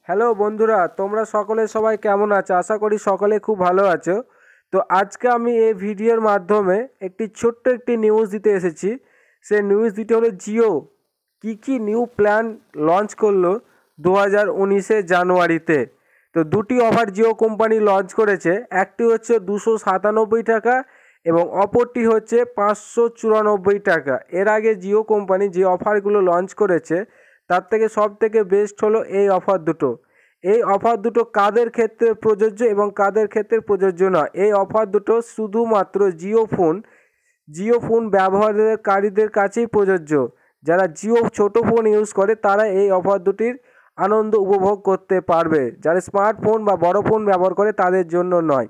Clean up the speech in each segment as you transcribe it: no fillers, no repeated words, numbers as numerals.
Hello বন্ধুরা, তোমরা সকলে সবাই কেমন আছো? আশা করি সকলে খুব ভালো আছো। তো আজকে আমি এই ভিডিওর মাধ্যমে ছোট্ট একটি নিউজ দিতে এসেছি। সেই নিউজ দিতে হলো জিও কি নিউ প্ল্যান লঞ্চ করলো 2019 জানুয়ারিতে। তো দুটি অফার জিও কোম্পানি লঞ্চ করেছে, একটি হচ্ছে 297 টাকা এবং অপরটি হচ্ছে 594 টাকা। এর আগে জিও কোম্পানি যে অফারগুলো লঞ্চ করেছে তার থেকে সব থেকে বেস্ট হলো এই অফার দুটো। এই অফার দুটো কাদের ক্ষেত্রে প্রযোজ্য এবং কাদের ক্ষেত্রে প্রযোজ্য নয়, এই অফার দুটো শুধুমাত্র জিও ফোন ব্যবহারকারীদের কাছেই প্রযোজ্য। যারা জিও ছোট ফোন ইউজ করে তারা এই অফার দুটির আনন্দ উপভোগ করতে পারবে, যারা স্মার্টফোন বা বড় ফোন ব্যবহার করে তাদের জন্য নয়।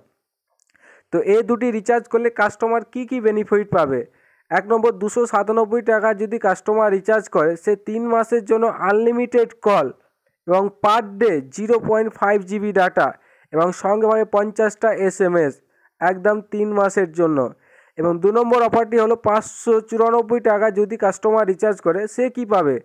তো এই দুটি রিচার্জ করলে কাস্টমার কি বেনিফিট পাবে? 1 নম্বর, 297 টাকা যদি কাস্টমার রিচার্জ করে সে 3 মাসের জন্য আনলিমিটেড কল এবং পার ডে 0.5 জিবি ডাটা এবং সঙ্গে পাবে 50টা SMS একদম 3 মাসের জন্য। এবং 2 নম্বর অফারটি হলো 594 টাকা যদি কাস্টমার রিচার্জ করে সে কি পাবে?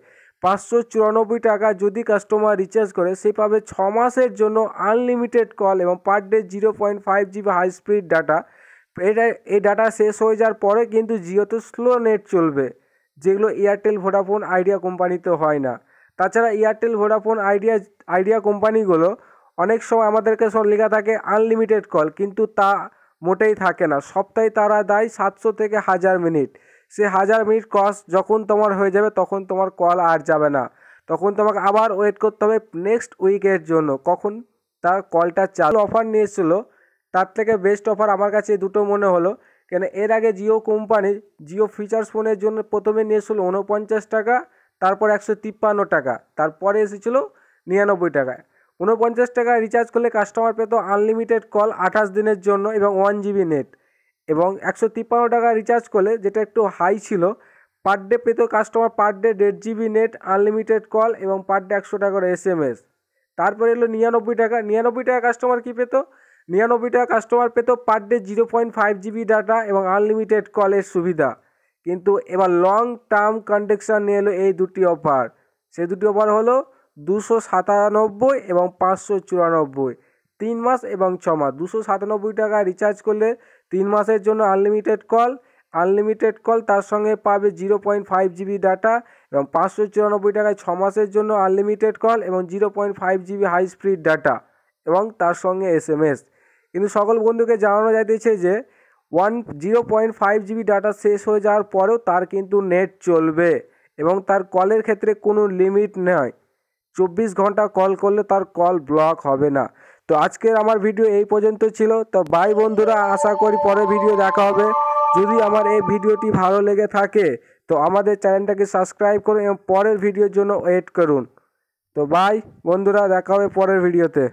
594 টাকা যদি কাস্টমার রিচার্জ করে সে পাবে 6 মাসের জন্য আনলিমিটেড কল এবং per day 0.5 GB high speed data. এই ডাটা শেষ হয়ে যাওয়ার পরে কিন্তু জিওতে স্লো নেট চলবে, যেগুলো এয়ারটেল, ভোডাফোন, আইডিয়া কোম্পানিতে হয় না। তাছাড়া এয়ারটেল, ভোডাফোন, আইডিয়া কোম্পানিগুলো অনেক সময় আমাদেরকে সব লেখা থাকে আনলিমিটেড কল, কিন্তু তা মোটেই থাকে না। সপ্তাহে তারা দেয় 700 থেকে 1000 মিনিট। সে 1000 মিনিট কস্ট যখন তোমার হয়ে যাবে তখন তোমার কল আর যাবে না, তখন তোমাকে আবার ওয়েট করতে হবে নেক্সট উইকের জন্য কখন তার কলটা চালু। অফার নিয়েছিল তার থেকে বেস্ট অফার আমার কাছে দুটো মনে হলো, কেন এর আগে জিও কোম্পানি জিও ফিচার্স ফোনের জন্য প্রথমে নিয়েছিল 49 টাকা, তারপর 153 টাকা, তারপরে এসেছিলো 99 টাকায়। 49 টাকা রিচার্জ করলে কাস্টমার পেত আনলিমিটেড কল 28 দিনের জন্য এবং 1 জিবি নেট। এবং 153 টাকা রিচার্জ করলে, যেটা একটু হাই ছিল, পার ডে পেত customer per day 1.5 GB net, unlimited call এবং পার ডে 100 টাকার SMS। তারপরে এলো 99 টাকা। 99 টাকা কাস্টমার কী পেত? 99 টাকা কাস্টমার পেত পার ডে 0.5 জিবি ডাটা এবং আনলিমিটেড কলের সুবিধা। কিন্তু এবার লং টার্ম কন্ডিশন নিয়ে এলো এই দুটি অফার। সেই দুটি অফার হলো 297 এবং 594, 3 মাস এবং 6 মাস। 297 টাকা রিচার্জ করলে 3 মাসের জন্য আনলিমিটেড কল তার সঙ্গে পাবে 0.5 জিবি ডাটা এবং 594 টাকায় 6 মাসের জন্য আনলিমিটেড কল এবং 0.5 জিবি হাই স্পিড ডাটা এবং তার সঙ্গে SMS। কিন্তু সকল বন্ধুকে জানানো যাইতেছে যে 0.5 জিবি ডাটা শেষ হয়ে যাওয়ার পরেও তার কিন্তু নেট চলবে এবং তার কলের ক্ষেত্রে কোনো লিমিট নয়। 24 ঘন্টা কল করলে তার কল ব্লক হবে না। তো আজকের আমার ভিডিও এই পর্যন্ত ছিল। তো বাই বন্ধুরা, আশা করি পরের ভিডিও দেখা হবে। যদি আমার এই ভিডিওটি ভালো লেগে থাকে তো আমাদের চ্যানেলটাকে সাবস্ক্রাইব করুন এবং পরের ভিডিওর জন্য ওয়েট করুন। তো বাই বন্ধুরা, দেখা হবে পরের ভিডিওতে।